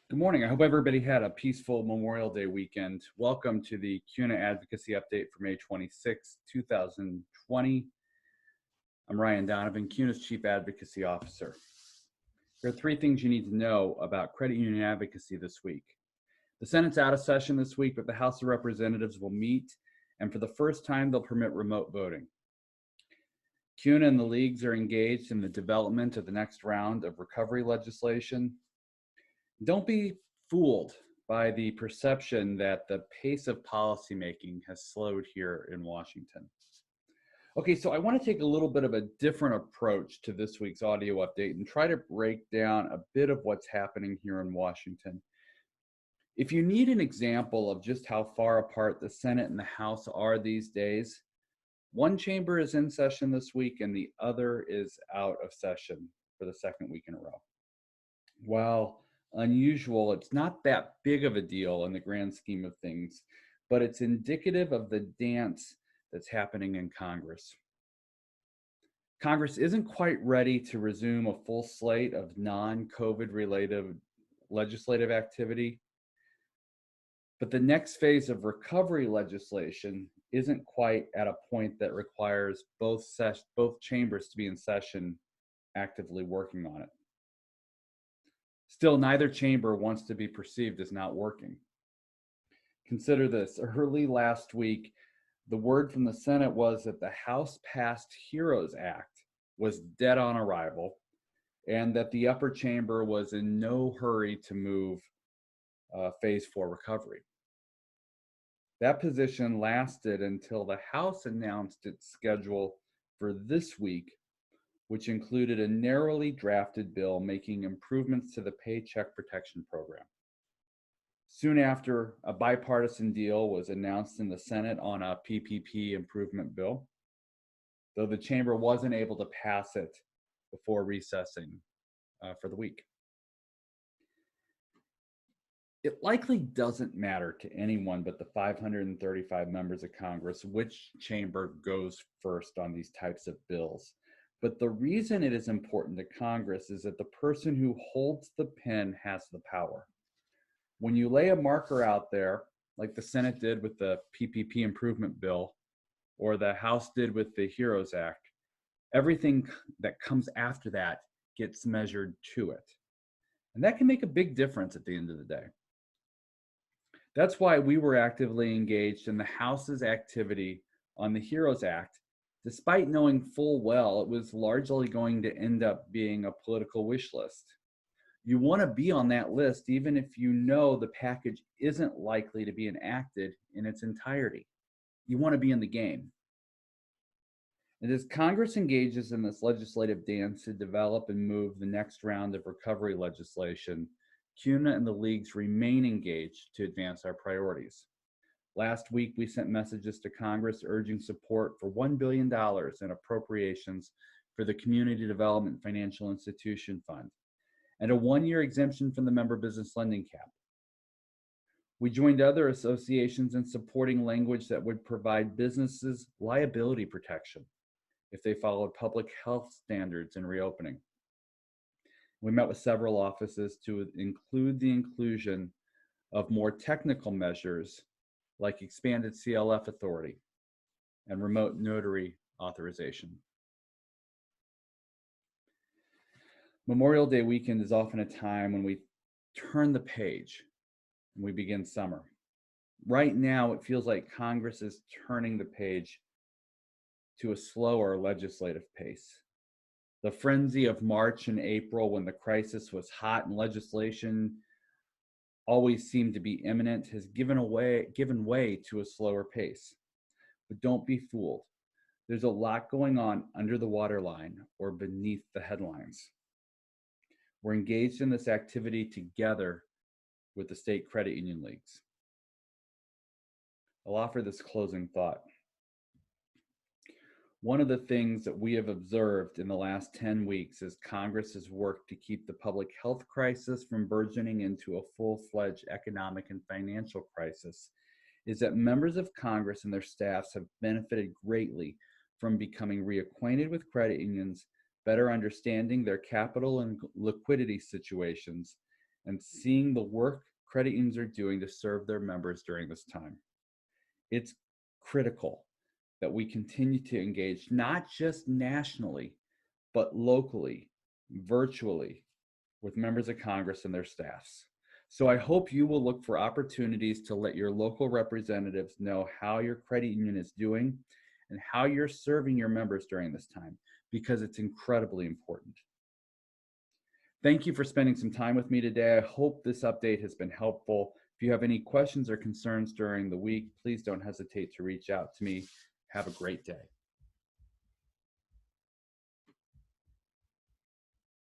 Good morning. I hope everybody had a peaceful Memorial Day weekend. Welcome to the CUNA Advocacy Update for May 26, 2020. I'm Ryan Donovan, CUNA's Chief Advocacy Officer. There are three things you need to know about credit union advocacy this week. The Senate's out of session this week, but the House of Representatives will meet, and for the first time, they'll permit remote voting. CUNA and the leagues are engaged in the development of the next round of recovery legislation. Don't be fooled by the perception that the pace of policymaking has slowed here in Washington. Okay, so I want to take a little bit of a different approach to this week's audio update and try to break down a bit of what's happening here in Washington. If you need an example of just how far apart the Senate and the House are these days, one chamber is in session this week and the other is out of session for the second week in a row. While unusual, it's not that big of a deal in the grand scheme of things, but it's indicative of the dance that's happening in Congress. Congress isn't quite ready to resume a full slate of non-COVID related legislative activity, but the next phase of recovery legislation isn't quite at a point that requires both chambers to be in session actively working on it. Still, neither chamber wants to be perceived as not working. Consider this. Early last week, the word from the Senate was that the House-passed HEROES Act was dead on arrival and that the upper chamber was in no hurry to move phase 4 recovery. That position lasted until the House announced its schedule for this week, which included a narrowly drafted bill making improvements to the Paycheck Protection Program. Soon after, a bipartisan deal was announced in the Senate on a PPP improvement bill, though the chamber wasn't able to pass it before recessing for the week. It likely doesn't matter to anyone but the 535 members of Congress which chamber goes first on these types of bills. But the reason it is important to Congress is that the person who holds the pen has the power. When you lay a marker out there, like the Senate did with the PPP Improvement Bill, or the House did with the HEROES Act, everything that comes after that gets measured to it. And that can make a big difference at the end of the day. That's why we were actively engaged in the House's activity on the HEROES Act, despite knowing full well it was largely going to end up being a political wish list. You want to be on that list even if you know the package isn't likely to be enacted in its entirety. You want to be in the game. And as Congress engages in this legislative dance to develop and move the next round of recovery legislation, CUNA and the leagues remain engaged to advance our priorities. Last week, we sent messages to Congress urging support for $1 billion in appropriations for the Community Development Financial Institution Fund and a one-year exemption from the member business lending cap. We joined other associations in supporting language that would provide businesses liability protection if they followed public health standards in reopening. We met with several offices to include the inclusion of more technical measures like expanded CLF authority and remote notary authorization. Memorial Day weekend is often a time when we turn the page and we begin summer. Right now, it feels like Congress is turning the page to a slower legislative pace. The frenzy of March and April, when the crisis was hot and legislation always seemed to be imminent, has given way to a slower pace. But don't be fooled. There's a lot going on under the waterline or beneath the headlines. We're engaged in this activity together with the state credit union leagues. I'll offer this closing thought. One of the things that we have observed in the last 10 weeks as Congress has worked to keep the public health crisis from burgeoning into a full-fledged economic and financial crisis is that members of Congress and their staffs have benefited greatly from becoming reacquainted with credit unions, better understanding their capital and liquidity situations, and seeing the work credit unions are doing to serve their members during this time. It's critical that we continue to engage not just nationally, but locally, virtually, with members of Congress and their staffs. So I hope you will look for opportunities to let your local representatives know how your credit union is doing and how you're serving your members during this time, because it's incredibly important. Thank you for spending some time with me today. I hope this update has been helpful. If you have any questions or concerns during the week, please don't hesitate to reach out to me. Have a great day.